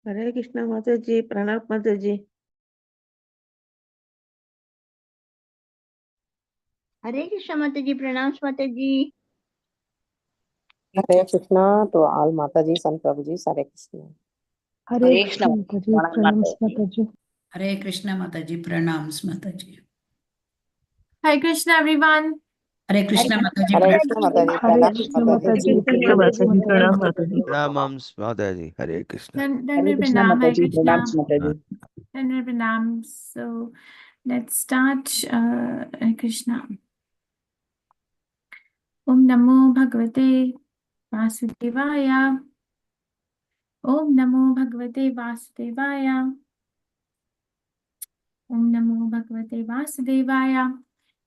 हरे कृष्णा माताजी, प्रणाम माताजी। हरे कृष्णा माताजी, प्रणाम माताजी। हरे Krishna to all Mataji and Prabhuji. Hare Krishna. हरे कृष्णा माताजी, प्रणाम माताजी। हरे कृष्णा माताजी, प्रणाम माताजी। हरे कृष्णा एवरीवन। हरे कृष्णा माताजी, Hare प्रणाम। Krishna Mataji. हरे Pranam कृष्णा Mataji. माताजी, प्रणाम माताजी। प्रणाम माताजी। हरे Krishna. Dandavad Pranam, Hare Krishna. Dandavad Pranam. So let's start. Hare Krishna. Om Namo Bhagavate Vasudevaya. Om Namo Bhagavate Vasudevaya. Om Namo Bhagavate Vasudevaya.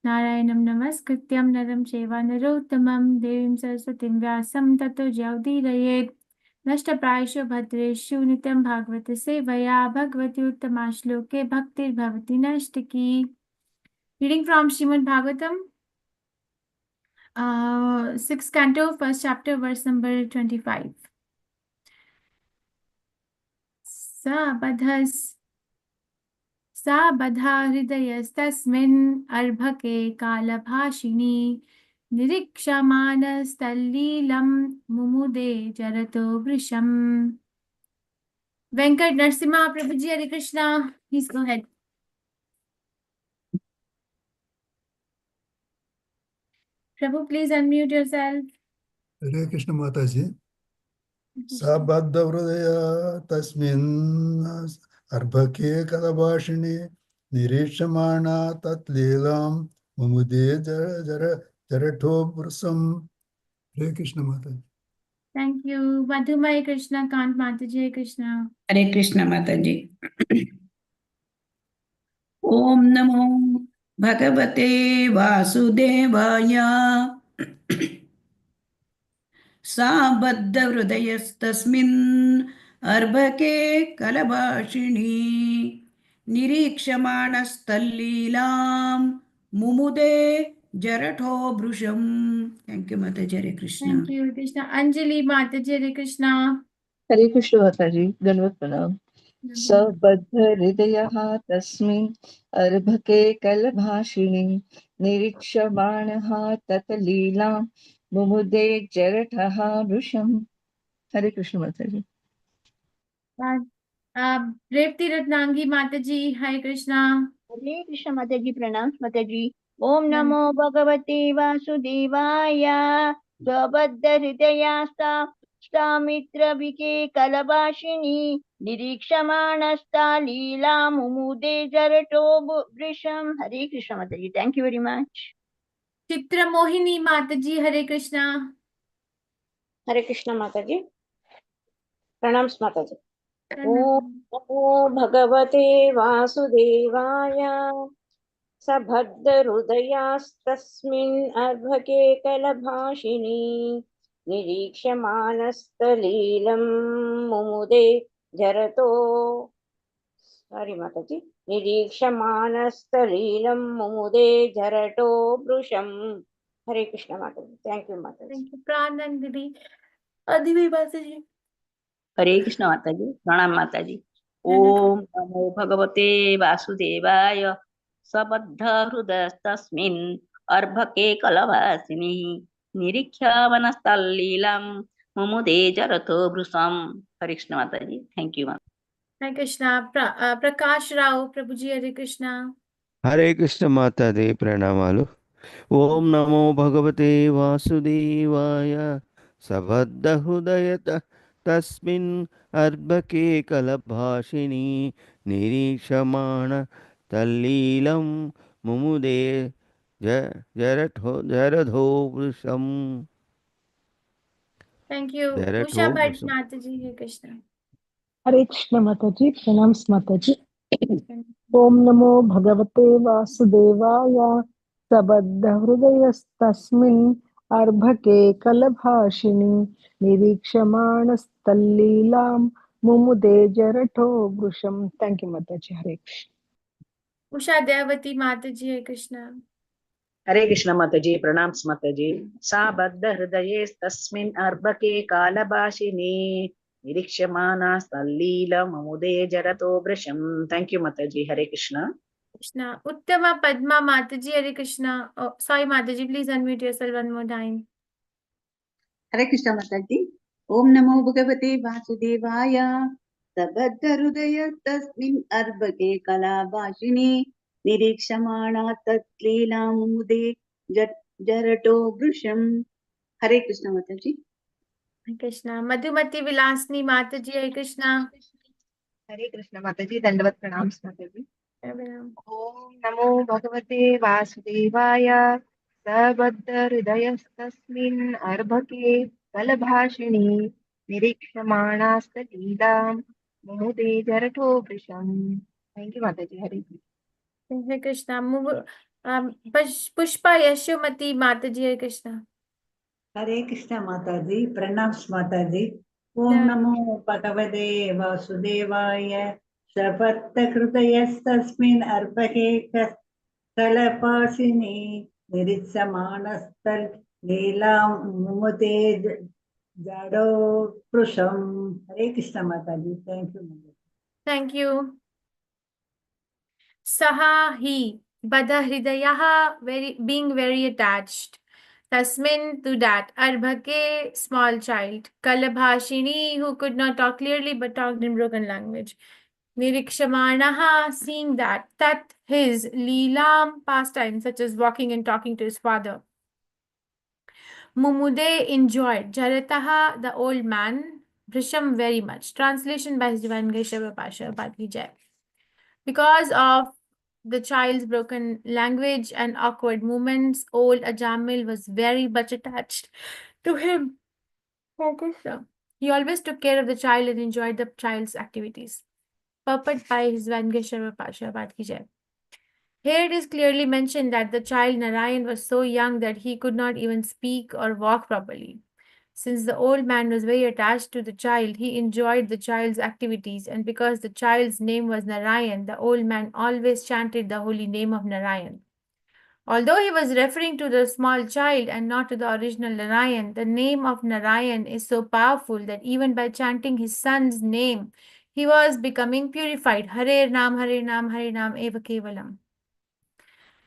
Narayanam Namaskrityam Naram Chaiva Narottamam Devim Saraswatim Vyasam Tato Jayaudirayet. नष्टप्रायेषु भद्रेषु नित्यं भागवत सेवया भगवती उत्तमा श्लोके भक्तिर्भवति नष्टकी। Reading from Srimad Bhagavatam, 6th canto, 1st chapter, verse number 25. सा बधा हृदयस्तस्मिन् अर्भके कालभाषिणी निरीक्षमाणस्तल्लीलं मुमुदे जरतो वृषम्। Venkat Narasimha Prabhuji, Hare Krishna. Please go ahead. Prabhu, please unmute yourself. हरे कृष्ण माताजी। साबद्ध हृदय तस्मिन् अर्भके कलभाषिणी निरीक्षमाणा तत्लीलां मुमुदे जर जर जरठो पुरुषम्। हरे कृष्ण माताजी। Thank you. Madhumai Krishna Kant Mataji, Hare Krishna. हरे कृष्ण माताजी। ओम नमो भगवते वासुदेवाय। सा बद्ध हृदयस्तस्मिन् अर्भके कलभाषिणी निरीक्षमाणस्तल्लीलां मुमुदे जरठो भृशम्। थैंक यू माताजी। हरे Krishna. Thank you, Krishna. Anjali Mataji, Hare Krishna. हरे कृष्ण माताजी, दंडवत प्रणाम। सबद्ध हृदयः तस्मिन् अर्भके कलभाषिणी निरीक्षमाणः ततलीलां मुमुदे जरठः वृषम्। हरे कृष्ण माताजी। Revati Ratnangi Mataji, Hare Krishna. हरे कृष्णा माताजी, प्रणाम माताजी। ओम नमो भगवते वासुदेवाय। स्वबद्ध हृदयास्ता मित्रविके कलभाषिणी निरीक्षमाणस्ता लीला मुमुदे जरटो वृषम। हरे कृष्णा माताजी, thank you very much. Chitra Mohini Mataji, Hare Krishna. Hare Krishna Mataji. Pranam Mataji. Pranam. Om Namo Bhagavate Vasudevaya. सबद्ध हृदयास्तस्मिन् अर्भके कलभाषिणी निरीक्षमाणस्तलीलं मुमुदे जरतो। सारी माताजी। निरीक्षमाणस्तलीलं मुमुदे जरटो वृषम्। हरे कृष्ण माताजी। थैंक यू माताजी। Thank you. Pranam Didi. Adhivi Mataji. हरे कृष्ण माताजी, प्रणाम माताजी। ओम नमो भगवते वासुदेवाय। सबद्ध हृदयस्तस्मिन् अर्भके कलभासिनी निरीक्ष्य वनस्थलीलं मुमुदे जरतो वृषम्। हरे कृष्ण माताजी। थैंक यू माता। Hare Krishna. Prakash Rao Prabhuji, Hare Krishna. हरे कृष्ण माता दे प्रणामालु। ओम नमो भगवते वासुदेवाय। सबद्ध हृदय तस्मिन् अर्भके कलभाषिणी निरीक्षमाण तल्लीलं मुमुदे जरधो वृषम्। Thank you. जरठो Usha Bhatt वृषम्। Mataji, Hare Krishna. हरे कृष्ण माताजी, प्रणाम माताजी। ओम नमो भगवते वासुदेवाय। सबद्ध हृदयस्तस्मिन् अर्भके कलभाषिणी निरीक्षमाणस्तल्लीलां मुमुदे जरठो वृषम्। थैंक यू माताजी। हरे Krishna. Usha Devati Mataji, Hare Krishna. हरे कृष्ण माताजी, प्रणाम माताजी। सा बद्ध हृदये तस्मिन् अर्भके कालभाषिनी निरीक्ष्यमाणास्तल्लीलममुदे जरतो वृषम्. Thank you, Mataji. Hare Krishna. Krishna. Uttama Padma Mataji, Hare Krishna. Oh, sorry, Mataji, please unmute yourself one more time. हरे कृष्ण माताजी। ओम नमो भगवते वासुदेवाय सबद्ध हृदय तस्मिन् अर्भके कलाभाषिणी निरीक्षमाणा तत्लीलामुदे जरटो वृषम्। हरे कृष्ण माताजी। Hare Krishna. Madhumati Vilasni Mataji, Hare Krishna. हरे कृष्ण माताजी, दंडवत प्रणाम माताजी। Hare ओम नमो भगवते वासुदेवाय सबद्ध हृदयस्तस्मिन् अर्भके कलभाषिणी निरीक्षमाणास्तलीलां मुमुदे जरठो वृषम्। थैंक यू माताजी। हरे Krishna. Hare Krishna. Pushpa Yashomati Mataji, Hare Krishna. हरे कृष्ण माताजी, प्रणाम माताजी। ओम Yeah. नमो भगवते वासुदेवाय सपत्तहृदयस्तस्मिन् अर्भके कलपासिनी निरीक्षमाणस्तल् लीलां मुमुदे जडो पृषम्। हरे कृष्ण माताजी, thank you. Thank you. Saha hi Bada Hridayaha, being very attached. Tasmin, to that. Arbhake, small child. Kalabhashini, who could not talk clearly but talked in broken language. Nirikshamanaha, seeing that. Tat, his. Leelam, pastime, such as walking and talking to his father. Mumude, enjoyed. Jarataha, the old man. Brisham, very much. Translation by His Divine Grace Srila Pasha Bhakti. Because of the child's broken language and awkward movements, old Ajamil was very much attached to him. He always took care of the child and enjoyed the child's activities. Purport by His Vangeshwara Pasha Bhakti. Here it is clearly mentioned that the child Narayan was so young that he could not even speak or walk properly. Since the old man was very attached to the child, he enjoyed the child's activities, and because the child's name was Narayan, the old man always chanted the holy name of Narayan. Although he was referring to the small child and not to the original Narayan, the name of Narayan is so powerful that even by chanting his son's name, he was becoming purified. Hare Nam, Hare Nam, Hare Nam, Eva Kevalam.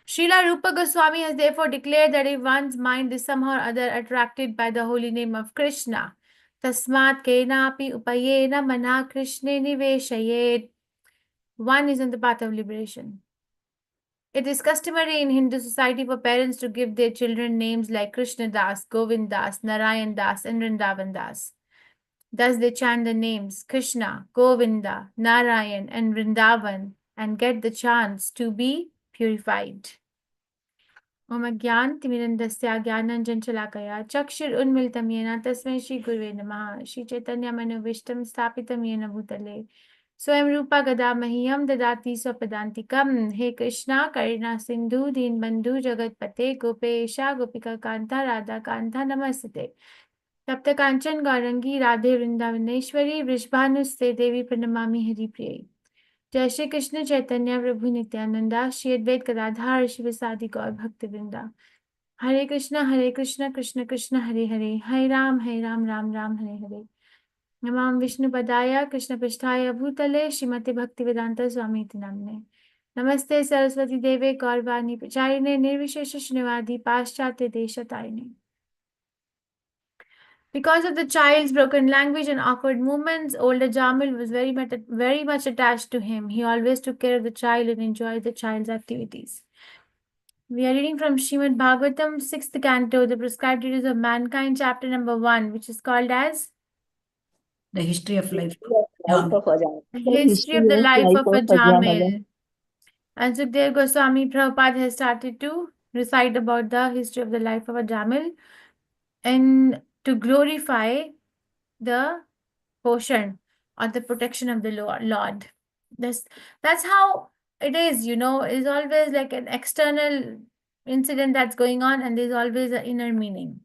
Srila Rupa Goswami has therefore declared that if one's mind is somehow or other attracted by the holy name of Krishna, tasmat kenapi upayena mana Krishne niveshayet, one is on the path of liberation. It is customary in Hindu society for parents to give their children names like Krishna Das, Govind Das, Narayan Das, and Vrindavan Das. Thus they chant the names Krishna, Govinda, Narayan, and Vrindavan and get the chance to be purified. Om Agyan Timirandasya Gyananjan Chalakaya Chakshur Unmiltam Yena Tasmai Shri Gurve Namaha Shri Chaitanya Manovishtam Stapitam Yena Bhutale Swayam Rupa Gada Mahiyam Dadati Swapadantikam. He Krishna Karina Sindhu Deen Bandhu Jagat Pate Gopesha Gopika Kanta Radha Kanta Namasate Tapta Kanchan Gaurangi Radhe Vrindavaneshwari Vrishbhanuste Devi Pranamami Hari Priya. जय श्री कृष्ण चैतन्य प्रभु नित्यानंदा श्री अद्वैत गदाधर शिवसादि गौर भक्तवृंदा हरे कृष्ण कृष्ण कृष्ण हरे हरे हरे राम राम राम हरे हरे नमामि विष्णुपदाय कृष्ण पृष्ठाय भूतले श्रीमते भक्तिवेदांत स्वामी नामने नमस्ते सरस्वती देवे गौरवाणी प्रचारिणे निर्विशेष शून्यवादी पाश्चात्य देशतारिणे. Because of the child's broken language and awkward movements, older Jamil was very much attached to him. He always took care of the child and enjoyed the child's activities. We are reading from Srimad Bhagavatam, 6th canto, the prescribed duties of mankind, chapter number 1, which is called as The history of life. Life of Ajahn. the history of the life of a Jamil. And Sukdev Goswami Prabhupada has started to recite about the history of the life of a Jamil and to glorify the portion or the protection of the Lord. That's how it is, is always like an external incident that's going on, and there's always an inner meaning.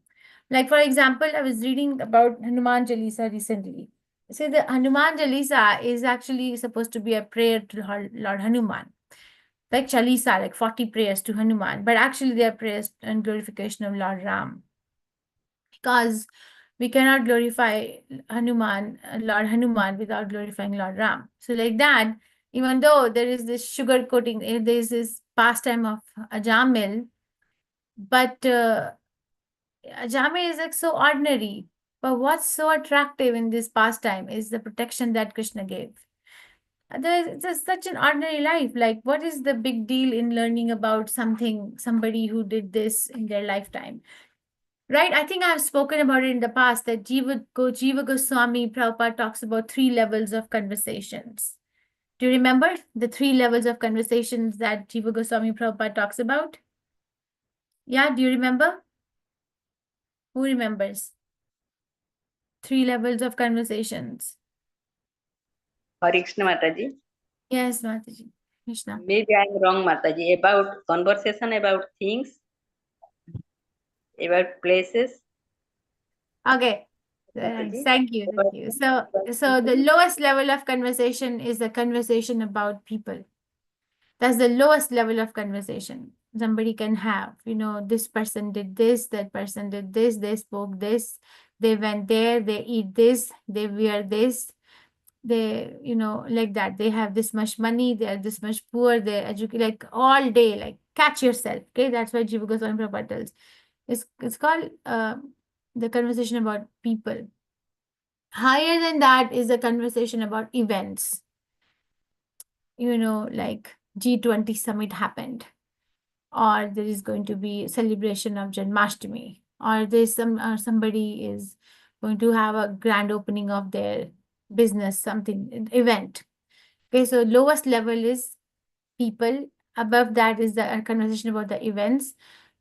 Like, for example, I was reading about Hanuman Jalisa recently. See, the Hanuman Jalisa is actually supposed to be a prayer to Lord Hanuman. Like Chalisa, like 40 prayers to Hanuman, but actually they are prayers and glorification of Lord Ram. Because We cannot glorify Hanuman, Lord Hanuman, without glorifying Lord Ram. So like that, even though there is this sugar coating, there is this pastime of Ajamil, but Ajamil is like so ordinary. But what's so attractive in this pastime is the protection that Krishna gave. There's just such an ordinary life. Like, what is the big deal in learning about somebody who did this in their lifetime? Right? I think I've spoken about it in the past that Jiva Goswami Prabhupada talks about 3 levels of conversations. Do you remember the 3 levels of conversations that Jiva Goswami Prabhupada talks about? Yeah, do you remember? Who remembers? 3 levels of conversations. Hare Krishna Mataji. Yes, Mataji. Krishna. Maybe I'm wrong, Mataji. About conversation about things, about places. Okay. Mataji. Thank you. Thank you. So the lowest level of conversation is the conversation about people. That's the lowest level of conversation somebody can have. You know, this person did this, that person did this, they spoke this, they went there, they eat this, they wear this, they, you know, like that. They have this much money, they are this much poor, they educate, like all day, like catch yourself. Okay, that's why Jiva Goswami Prabhupada tells. It's called the conversation about people. Higher than that is the conversation about events. You know, like G20 summit happened, or there is going to be a celebration of Janmashtami, or there's somebody is going to have a grand opening of their business, something event. Okay, so lowest level is people. Above that is the conversation about the events,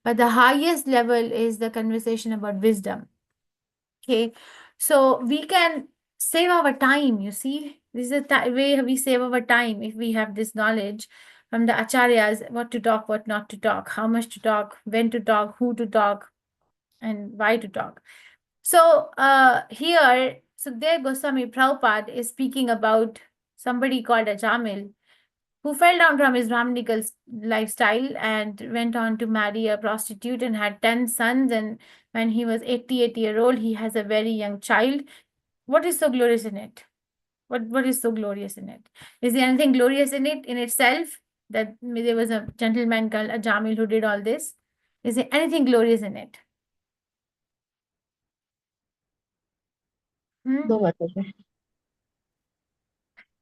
but the highest level is the conversation about wisdom. Okay, so we can save our time. You see, this is the way we save our time if we have this knowledge from the acharyas, what to talk, what not to talk, how much to talk, when to talk, who to talk, and why to talk. So here, Sukdev Goswami Prabhupada is speaking about somebody called Ajamil, who fell down from his Brahminical lifestyle and went on to marry a prostitute and had 10 sons. And when he was 88 years old, he has a very young child. What is so glorious in it? What is so glorious in it? Is there anything glorious in it in itself? That there was a gentleman called Ajamil who did all this? Is there anything glorious in it? No, Mataji.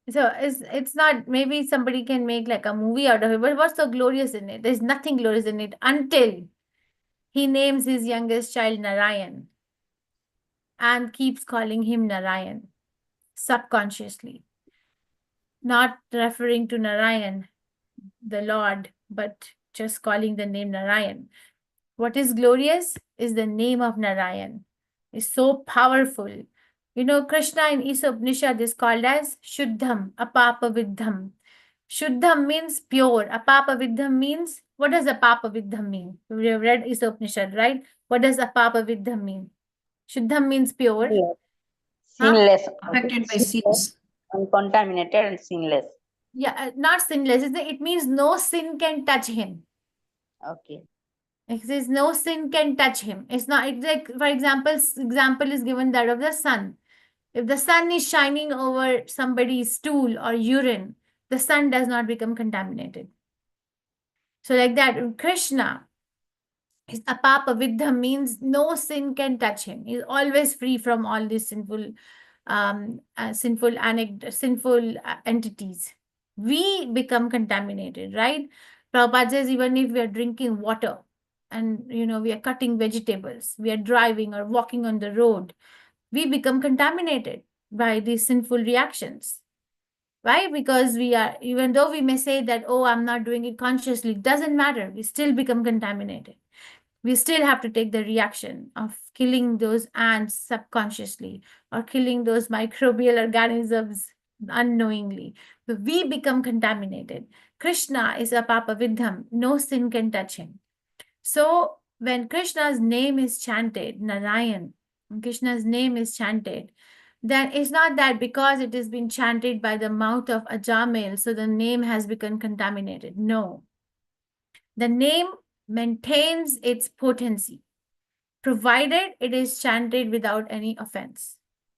So it's not, maybe somebody can make like a movie out of it, but what's so glorious in it? There's nothing glorious in it until he names his youngest child Narayan and keeps calling him Narayan subconsciously, not referring to Narayan, the Lord, but just calling the name Narayan. What is glorious is the name of Narayan. It's so powerful. You know, Krishna in Isa Upanishad is called as Shuddham, Apapa Vidham. Shuddham means pure. Apapa Vidham means, what does Apapa Vidham mean? We have read Isa Upanishad, right? What does Apapa Vidham mean? Shuddham means pure. Sinless. Affected by sins. Uncontaminated and sinless. Yeah, not sinless. It means no sin can touch him. Okay. It says no sin can touch him. It's not, it's like, for example is given that of the sun. If the sun is shining over somebody's stool or urine, the sun does not become contaminated. So like that, Krishna, his apapa vidham means no sin can touch him. He's always free from all these sinful entities. We become contaminated, right? Prabhupada says even if we are drinking water and we are cutting vegetables, we are driving or walking on the road, we become contaminated by these sinful reactions. Why? Because we are, even though we may say that, oh, I'm not doing it consciously, it doesn't matter. We still become contaminated. We still have to take the reaction of killing those ants subconsciously or killing those microbial organisms unknowingly. So we become contaminated. Krishna is a Papa Vidham. No sin can touch him. So when Krishna's name is chanted, Narayan, when Krishna's name is chanted, then it's not that because it has been chanted by the mouth of Ajamil, so the name has become contaminated. No. The name maintains its potency. provided it is chanted without any offense.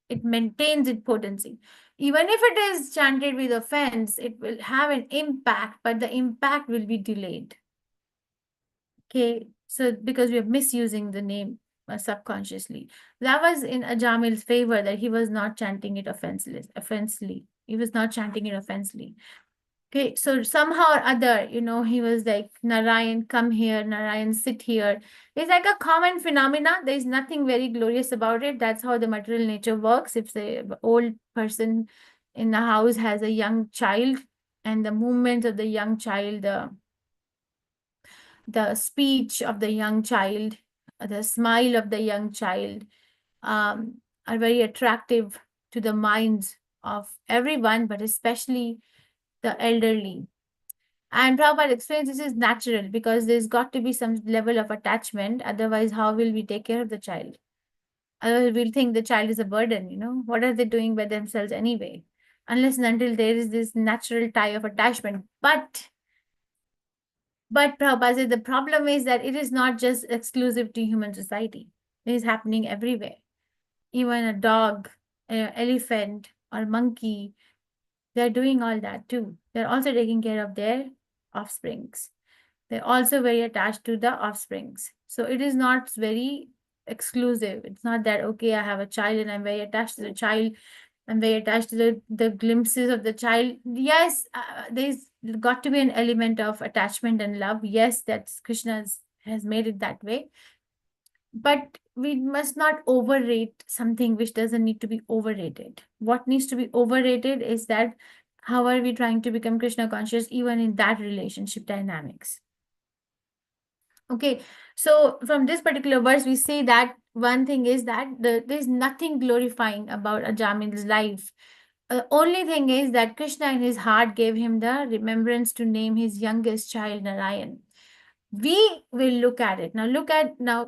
It maintains its potency. Even if it is chanted with offense, it will have an impact, but the impact will be delayed. Okay, so because we are misusing the name subconsciously. That was in Ajamil's favor, that he was not chanting it offensively. He was not chanting it offensively. Okay, so somehow or other, he was like, Narayan, come here, Narayan, sit here. It's like a common phenomena. There's nothing very glorious about it. That's how the material nature works. If the old person in the house has a young child, and the movement of the young child, the speech of the young child, the smile of the young child, are very attractive to the minds of everyone, but especially the elderly. And Prabhupada explains this is natural because there's got to be some level of attachment. Otherwise, how will we take care of the child? Otherwise, we'll think the child is a burden, What are they doing by themselves anyway? Unless and until there is this natural tie of attachment. But Prabhupada said the problem is that it is not just exclusive to human society. It is happening everywhere. Even a dog, an elephant, or monkey, they're doing all that too. They're also taking care of their offsprings. They're also very attached to the offsprings. So it is not very exclusive. It's not that, okay, I have a child and I'm very attached to the child. I'm very attached to the glimpses of the child. Yes, there's got to be an element of attachment and love. Yes, that's Krishna has made it that way. But we must not overrate something which doesn't need to be overrated. What needs to be overrated is that how are we trying to become Krishna conscious even in that relationship dynamics? Okay, so from this particular verse, we say that one thing is that there's nothing glorifying about Ajamil's life. Only thing is that Krishna in his heart gave him the remembrance to name his youngest child Narayan. We will look at it. Now,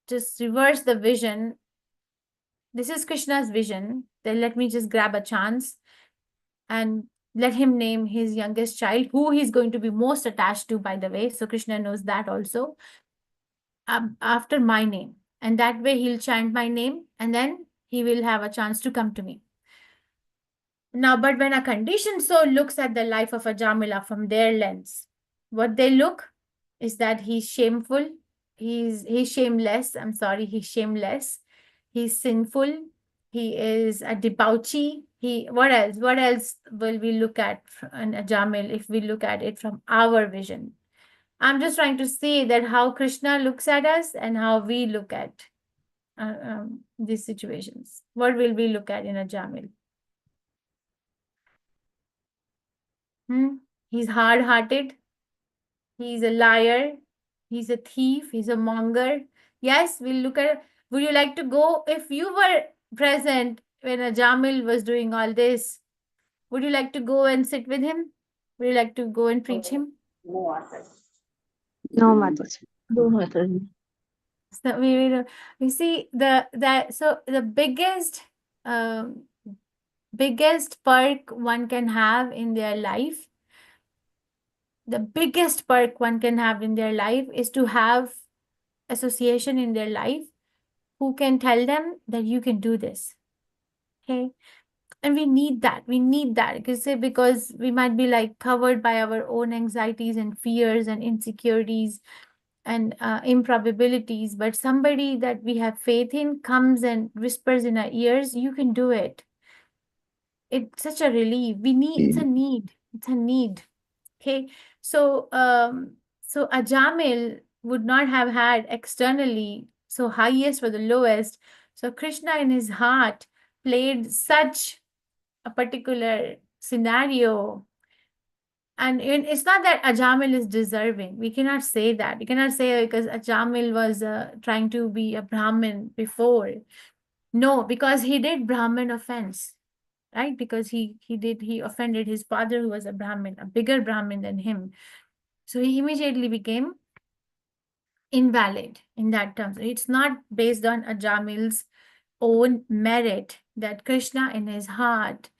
just reverse the vision. This is Krishna's vision. Then let me just grab a chance and let him name his youngest child, who he's going to be most attached to, by the way. So Krishna knows that also, after my name. And that way he'll chant my name and then he will have a chance to come to me. Now, but when a conditioned soul looks at the life of Ajamila from their lens, what they look is that he's shameful, he's shameless, he's shameless, he's sinful, he is a debauchee. What else will we look at in Ajamil if we look at it from our vision? I'm just trying to say that how Krishna looks at us and how we look at these situations. What will we look at in Ajamil? He's hard-hearted. He's a liar. He's a thief. He's a monger. Yes, we'll look at. Would you like to go, if you were present when Ajamil was doing all this, would you like to go and sit with him? Would you like to go and preach him? No, Mataji. No, Mataji. So we see the biggest perk one can have in their life, the biggest perk one can have in their life is to have association in their life who can tell them that you can do this. Okay. And we need that because we might be like covered by our own anxieties and fears and insecurities and improbabilities, but somebody that we have faith in comes and whispers in our ears, you can do it. It's such a relief. It's a need. Okay. So Ajamil would not have had externally, so highest for the lowest. So Krishna in his heart played such a particular scenario. And it's not that Ajamil is deserving. We cannot say that. We cannot say because Ajamil was trying to be a Brahmin before. No, because he did Brahmin offense, right? Because he offended his father, who was a Brahmin, a bigger Brahmin than him. So he immediately became invalid in that terms. It's not based on Ajamil's own merit that Krishna in his heart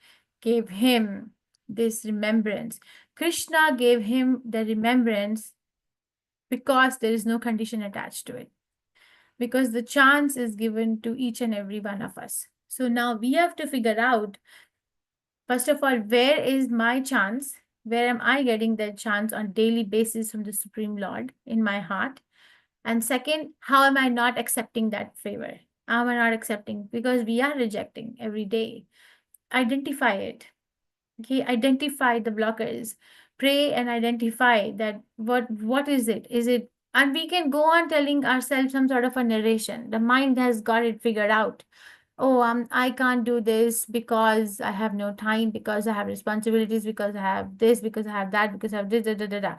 gave him this remembrance. Krishna gave him the remembrance because there is no condition attached to it. because the chance is given to each and every one of us. So now we have to figure out, first of all, where is my chance? Where am I getting that chance on daily basis from the Supreme Lord in my heart? And second, how am I not accepting that favor? How am I not accepting? Because we are rejecting every day. Identify it. Okay, identify the blockers. Pray and identify that what is it? Is it, and we can go on telling ourselves some sort of a narration. The mind has got it figured out. Oh, I can't do this because I have no time, because I have responsibilities, because I have this, because I have that, because I have this, da, da, da, da.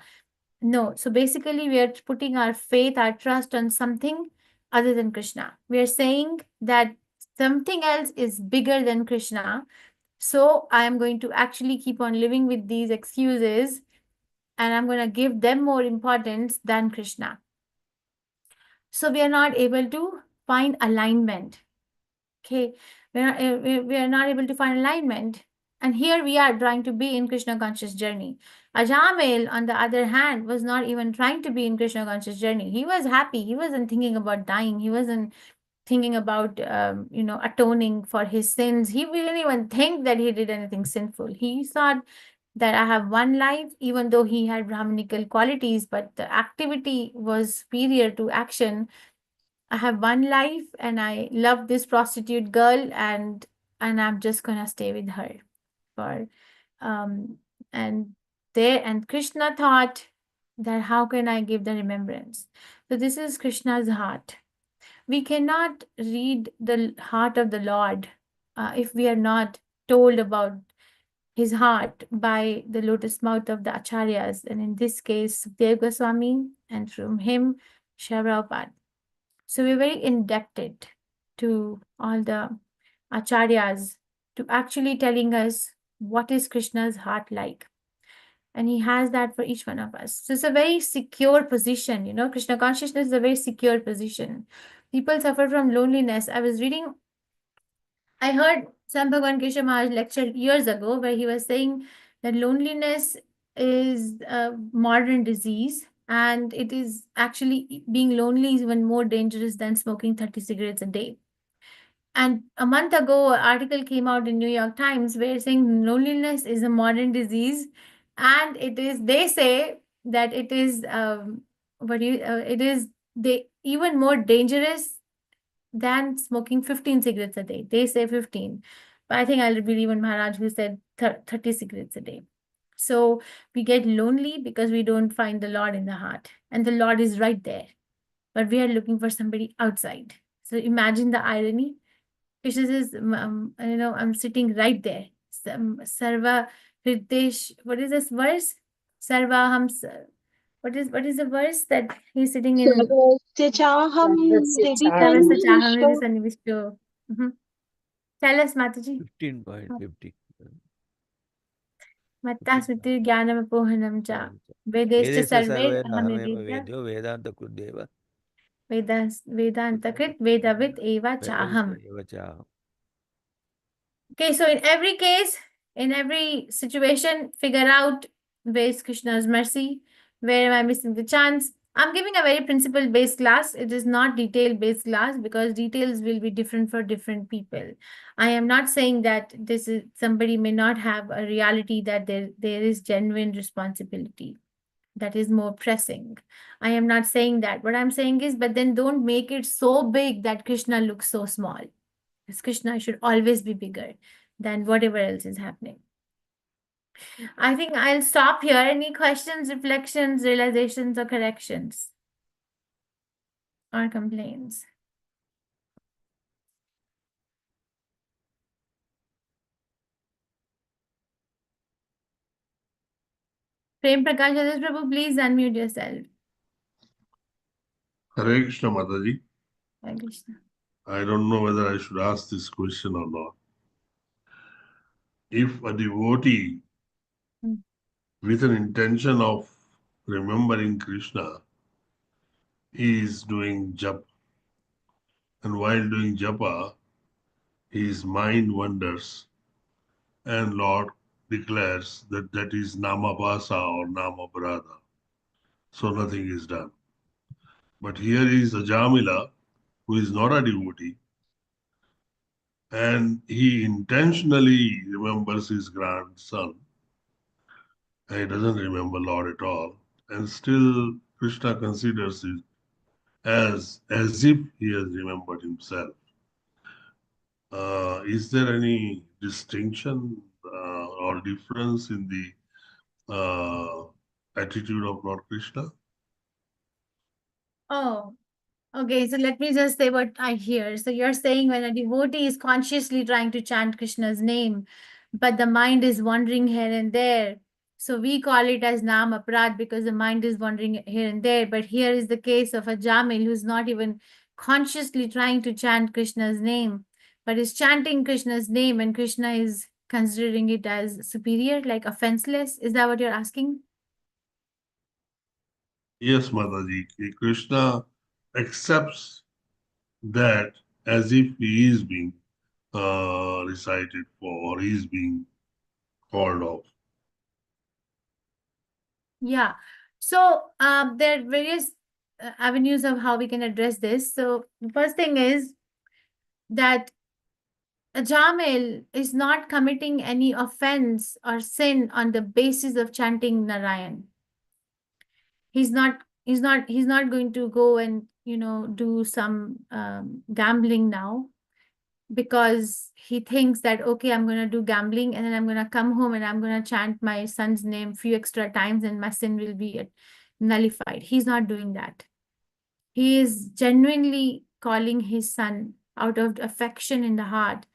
No. So basically, we are putting our faith, our trust on something other than Krishna. We are saying that something else is bigger than Krishna. So I am going to actually keep on living with these excuses, and I'm going to give them more importance than Krishna. So we are not able to find alignment. Okay, we are not able to find alignment. And here we are trying to be in Krishna conscious journey. Ajamil, on the other hand, was not even trying to be in Krishna conscious journey. He was happy. He wasn't thinking about dying. He wasn't thinking about, atoning for his sins. He didn't even think that he did anything sinful. He thought that I have one life, even though he had Brahminical qualities, but the activity was superior to action. I have one life and I love this prostitute girl, and I'm just gonna stay with her for and there, and Krishna thought that how can I give the remembrance? So this is Krishna's heart. We cannot read the heart of the Lord if we are not told about his heart by the lotus mouth of the acharyas, and in this case Dev Goswami, and from him Prabhupada. So we're very indebted to all the acharyas to actually telling us what is Krishna's heart like. And he has that for each one of us. So it's a very secure position. Krishna consciousness is a very secure position. People suffer from loneliness. I heard Sam Bhagwan Keshav Maharaj lecture years ago where he was saying that loneliness is a modern disease, and it is actually, being lonely is even more dangerous than smoking 30 cigarettes a day. And a month ago, an article came out in New York Times where saying loneliness is a modern disease, and they say that it is, even more dangerous than smoking 15 cigarettes a day. They say 15, but I think I'll believe in Maharaj who said 30 cigarettes a day. So we get lonely because we don't find the Lord in the heart, and the Lord is right there, but we are looking for somebody outside. So imagine the irony. Krishna says, I'm sitting right there. Sarva Hridesh, what is this verse? Sarva Ham, what is the verse that he's sitting in? सर्वस्य चाहं हृदि Sarvasya Chaham सन्निविष्टो Hriday Sannivishto. Tell us, Mataji. 15.50. Matta Smriti Jnanam Apohanam Cha. Vedescha Vedesya Sarve sarve nahameva Ahamedya vedyo vedanta kudeva Vedantakrit Vedavit Eva Chaham. eva cha. Okay, so in every case, in every situation, figure out where is Krishna's mercy, where am I missing the chance. I'm giving a very principle-based class. It is not detail-based class because details will be different for different people. I am not saying that this is somebody may not have a reality that there is genuine responsibility that is more pressing. I am not saying that. What I'm saying is, but then don't make it so big that Krishna looks so small. Because Krishna should always be bigger than whatever else is happening. I think I'll stop here. Any questions, reflections, realizations, or corrections? Or complaints? Prem Prakash Adas Prabhu, please unmute yourself. Hare Krishna Mataji. Hare Krishna. I don't know whether I should ask this question or not. If a devotee with an intention of remembering Krishna is doing japa, and while doing japa, his mind wanders, and Lord declares that that is namabhasa or namaparada. So nothing is done. But here is Ajamila who is not a devotee, and he intentionally remembers his grandson, and he doesn't remember Lord at all, and still Krishna considers it as if he has remembered himself. Is there any distinction or difference in the attitude of Lord Krishna? Oh, okay. So let me just say what I hear. So you're saying when a devotee is consciously trying to chant Krishna's name, but the mind is wandering here and there. So we call it as Nam Aparad because the mind is wandering here and there. But here is the case of a Jamil who's not even consciously trying to chant Krishna's name, but is chanting Krishna's name, and Krishna is considering it as superior, like offenseless. Is that what you're asking? Yes, Mataji. Krishna accepts that as if he is being recited for, or he is being called off. Yeah. So there are various avenues of how we can address this. So the first thing is that a Jamil is not committing any offense or sin on the basis of chanting Narayan. He's not going to go and do some gambling now, because he thinks that, okay, I'm going to do gambling and then I'm going to come home and I'm going to chant my son's name few extra times and my sin will be nullified. He's not doing that. He is genuinely calling his son out of affection in the heart.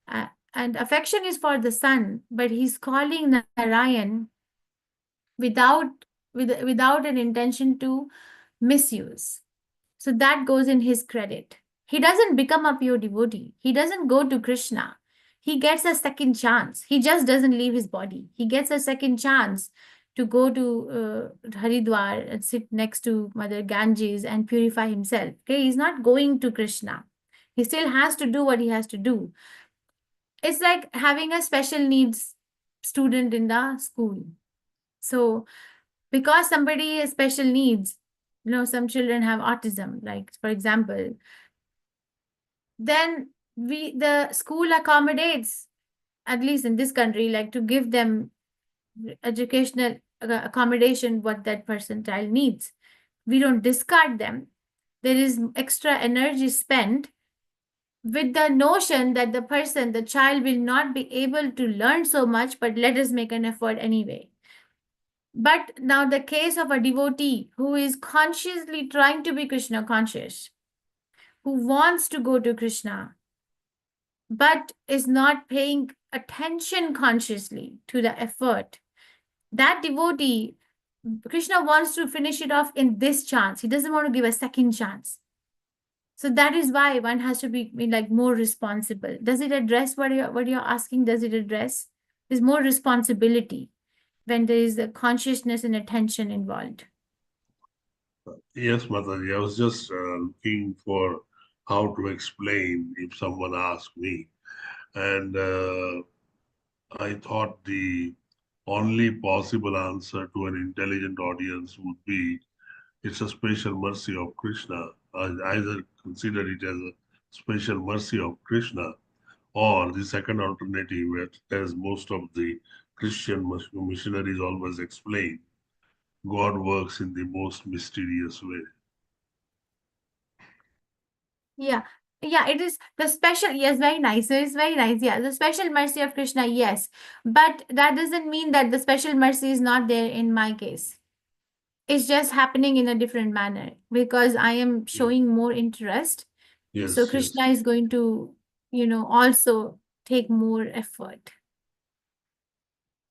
And affection is for the son, but he's calling Narayan without an intention to misuse. So that goes in his credit. He doesn't become a pure devotee. He doesn't go to Krishna. He gets a second chance. He just doesn't leave his body. He gets a second chance to go to Haridwar and sit next to Mother Ganges and purify himself. Okay, he's not going to Krishna. He still has to do what he has to do. It's like having a special needs student in the school. So because somebody has special needs, some children have autism, like for example, then the school accommodates, at least in this country, like to give them educational accommodation what that child needs. We don't discard them. There is extra energy spent with the notion that the child will not be able to learn so much, but let us make an effort anyway. But now the case of a devotee who is consciously trying to be Krishna conscious, who wants to go to Krishna, but is not paying attention consciously to the effort, that devotee, Krishna wants to finish it off in this chance. He doesn't want to give a second chance. So that is why one has to be like more responsible. Does it address what you're asking? Does it address? There's more responsibility when there is a consciousness and attention involved. Yes, Mataji. I was just looking for how to explain if someone asked me. And I thought the only possible answer to an intelligent audience would be it's a special mercy of Krishna. I either consider it as a special mercy of Krishna, or the second alternative, as most of the Christian missionaries always explain, God works in the most mysterious way. Yeah, it is the special, yes, very nice. So it's very nice. Yeah, the special mercy of Krishna, yes. But that doesn't mean that the special mercy is not there in my case. It's just happening in a different manner because I am showing more interest. Yes, so Krishna is going to, also take more effort.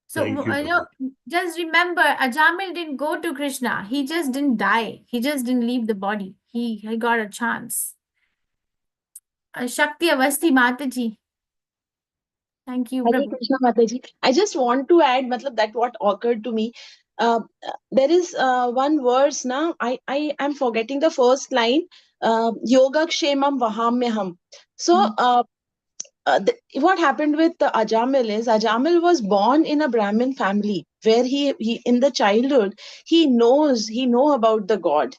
So, Thank you, just remember, Ajamil didn't go to Krishna. He just didn't die. He just didn't leave the body. He got a chance. Shakti Avasti Mataji. Thank you, Hare Prabhu. Krishna Mataji. I just want to add, matlab, that what occurred to me. There is one verse now. I am forgetting the first line. Yoga Kshemam Vahamyaham. So what happened with Ajamil is Ajamil was born in a Brahmin family where he in the childhood he know about the God.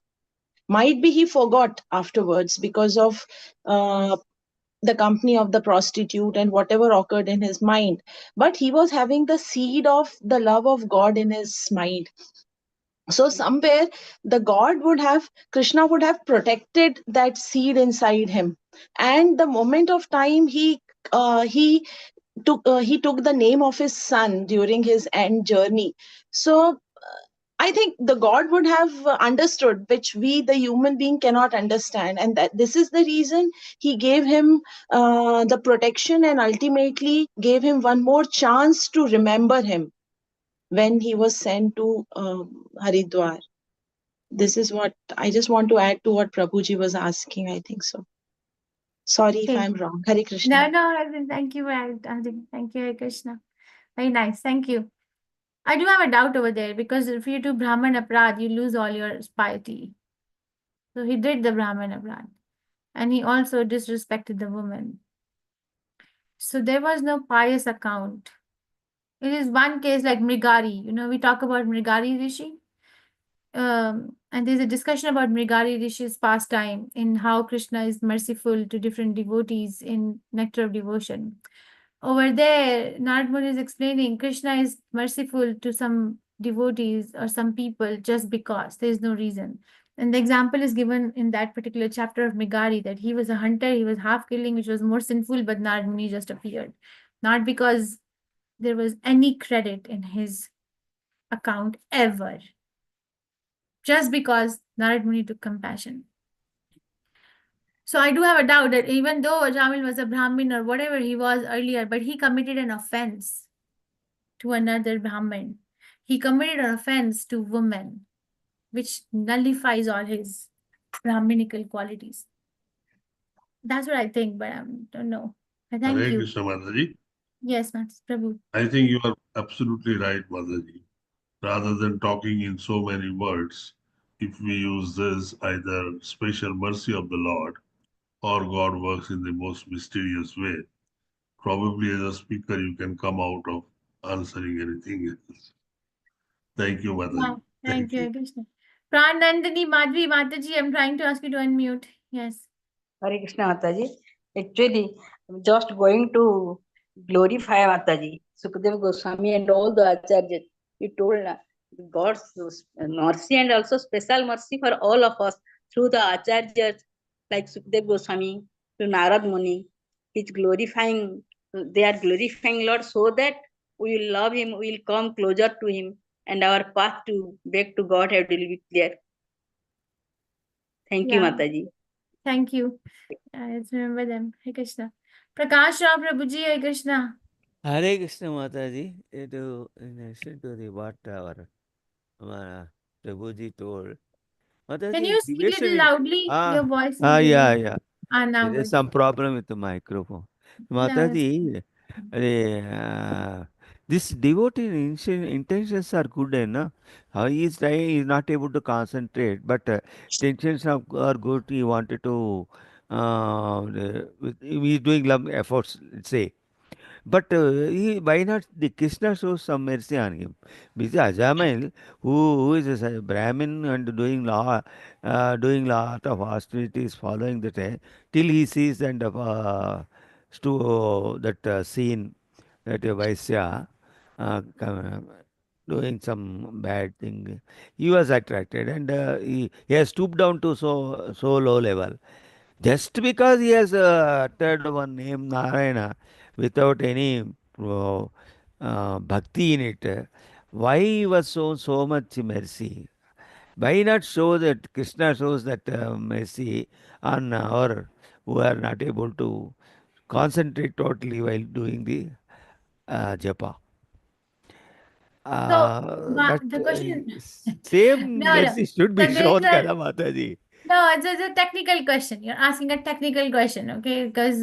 Might be he forgot afterwards because of the company of the prostitute and whatever occurred in his mind. But he was having the seed of the love of God in his mind. So somewhere the God would have, Krishna would have protected that seed inside him. And the moment of time he took the name of his son during his end journey. So I think the God would have understood, which we, the human being, cannot understand. And that this is the reason he gave him the protection and ultimately gave him one more chance to remember him when he was sent to Haridwar. This is what I just want to add to what Prabhuji was asking, I think so. Sorry if Okay. I'm wrong. Hare Krishna. No, thank you, Adik. Thank you, Hare Krishna. Very nice. Thank you. I do have a doubt over there because if you do Brahman Aprad, you lose all your piety. So he did the Brahman Aprad. And he also disrespected the woman. So there was no pious account. It is one case like Mrigari. You know, we talk about Mrigari Rishi. And there's a discussion about Mrigari Rishi's pastime in how Krishna is merciful to different devotees in Nectar of Devotion. Over there, Narad Muni is explaining Krishna is merciful to some devotees or some people just because there is no reason. And the example is given in that particular chapter of Mrigari that he was a hunter, he was half killing, which was more sinful, but Narad Muni just appeared. Not because there was any credit in his account ever. Just because Narad Muni took compassion. So I do have a doubt that even though Jamil was a Brahmin or whatever he was earlier, but he committed an offense to another Brahmin. He committed an offense to women, which nullifies all his Brahminical qualities. That's what I think, but I don't know. But thank Hare you. Krishna, Mataji. Yes, Master Prabhu. I think you are absolutely right, Mataji. Rather than talking in so many words, if we use this, either special mercy of the Lord or God works in the most mysterious way, probably as a speaker you can come out of answering anything else. Thank you, Mataji. Thank you, Krishna. Pranandini Madhvi Mataji, I'm trying to ask you to unmute. Yes. Hare Krishna Mataji. Actually, I'm just going to glorify Mataji, Sukadeva Goswami and all the acharyas. You told God's mercy and also special mercy for all of us through the acharyas like Sukadeva Goswami to Narad Muni. He's glorifying, they are glorifying Lord so that we will love him, we will come closer to him and our path to back to Godhead will be clear. Thank you, Mataji. Thank you. Let's remember them. Hare Krishna. Prakash Rao Prabhuji, Hare Krishna. Hare Krishna Mataji, in addition to the what our Prabhuji told, Mataji, Can you speak a deviation little in loudly? Your voice is very... yeah. Now There's good. some problem with the microphone. Mataji, this devotee intentions are good, no? How he is trying, he is not able to concentrate, but intentions are good. He wanted to, he is doing some efforts, let's say. But why not the Krishna shows some mercy on him? Because Ajamil, who is a Brahmin and doing lot of austerities, following the till he sees and that scene that Vaisya doing some bad thing, he was attracted and he has stooped down to so low level. Just because he has uttered one name Narayana without any bhakti in it, why he was shown so much mercy? Why not show that Krishna shows that mercy on our who are not able to concentrate totally while doing the japa? That the question... same No. mercy should be So there is shown, Kada Mataji. No, it's a technical question. You're asking a technical question, okay? Because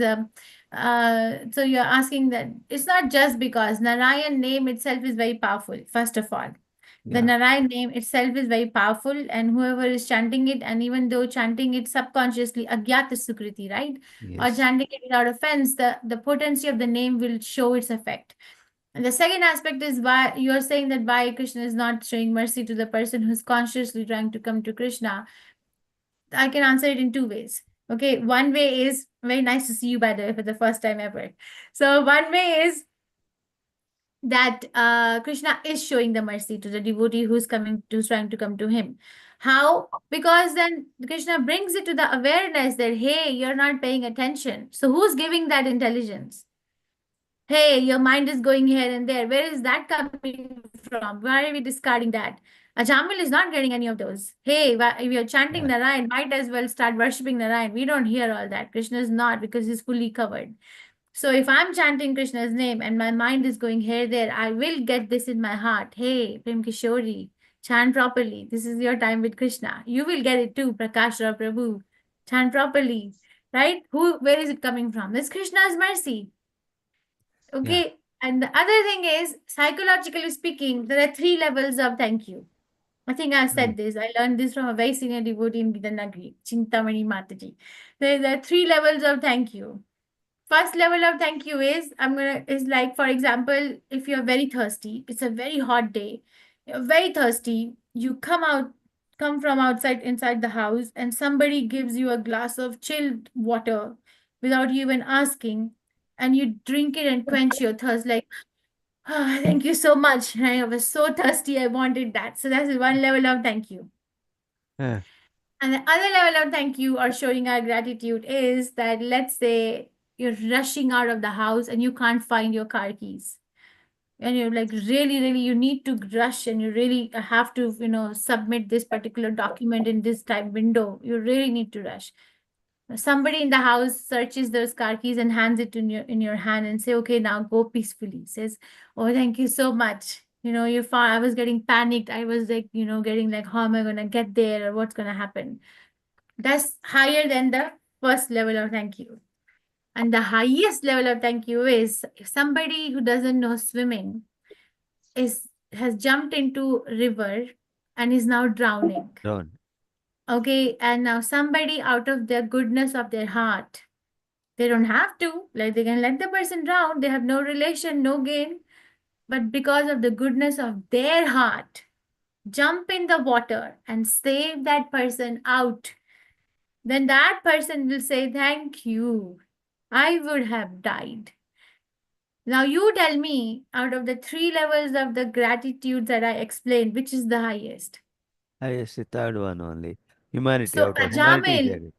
so you're asking that it's not just because Narayan name itself is very powerful. First of all, the Narayan name itself is very powerful, and whoever is chanting it, and even though chanting it subconsciously, agyata sukriti, right? Or chanting it without offense, the potency of the name will show its effect. And the second aspect is why you are saying that why Krishna is not showing mercy to the person who's consciously trying to come to Krishna. I can answer it in two ways. Okay, one way is very nice to see you, by the way, for the first time ever. So one way is that Krishna is showing the mercy to the devotee who's trying to come to him. How? Because then Krishna brings it to the awareness that, hey, you're not paying attention. So who's giving that intelligence? Hey, your mind is going here and there. Where is that coming from? Why are we discarding that? Ajamil is not getting any of those. Hey, if you're chanting Narayan, might as well start worshipping Narayan. We don't hear all that. Krishna is not, because he's fully covered. So if I'm chanting Krishna's name and my mind is going here, there, I will get this in my heart. Hey, Prem Kishori, chant properly. This is your time with Krishna. You will get it too, Prakash Rao Prabhu. Chant properly, right? Where is it coming from? It's Krishna's mercy. Okay. And the other thing is, psychologically speaking, there are 3 levels of thank you. I think I said this. I learned this from a very senior devotee in Gitanagri, Chintamani Mataji. There are 3 levels of thank you. First level of thank you is like, for example, if you're very thirsty, it's a very hot day, you're very thirsty, you come from inside the house, and somebody gives you a glass of chilled water without you even asking, and you drink it and quench your thirst, like, oh, thank you so much. I was so thirsty, I wanted that. So that's one level of thank you. Yeah. And the other level of thank you or showing our gratitude is that, let's say you're rushing out of the house and you can't find your car keys. And you're like, really, really, you need to rush and you really have to, submit this particular document in this time window. You really need to rush. Somebody in the house searches those car keys and hands it in your hand and say, okay, now go peacefully. Says, oh, thank you so much. You're fine. I was getting panicked. I was like, getting like, how am I going to get there, or what's going to happen? That's higher than the first level of thank you. And the highest level of thank you is if somebody who doesn't know swimming has jumped into river and is now drowning. Drown. Okay, and now somebody, out of the goodness of their heart, they don't have to, like, they can let the person drown. They have no relation, no gain. But because of the goodness of their heart, jump in the water and save that person out. Then that person will say, thank you. I would have died. Now you tell me, out of the 3 levels of the gratitude that I explained, which is the highest? Highest, the third one only. Humanity, So out of humanity. Ajamil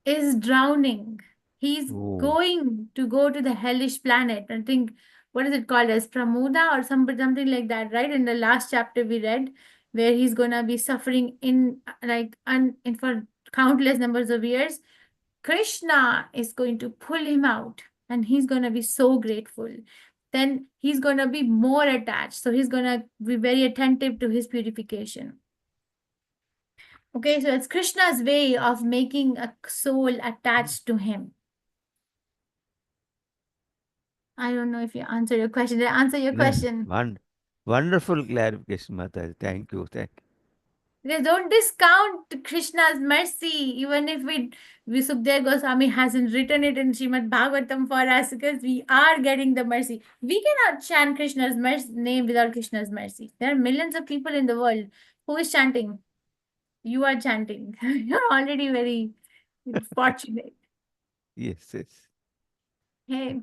is drowning. He's Oh. going to go to the hellish planet. I think, what is it called, as Pramoda or something like that, right? In the last chapter we read, where he's gonna be suffering in for countless numbers of years. Krishna is going to pull him out, and he's gonna be so grateful. Then he's gonna be more attached. So he's gonna be very attentive to his purification. Okay, so it's Krishna's way of making a soul attached to him. I don't know if you answered your question. Did I answer your question? Wonderful clarification, Mataji. Thank you. Because don't discount Krishna's mercy, even if Sukdev Goswami hasn't written it in Srimad Bhagavatam for us, because we are getting the mercy. We cannot chant Krishna's name without Krishna's mercy. There are millions of people in the world. Who is chanting? You are chanting. You're already very fortunate. Yes. Hey,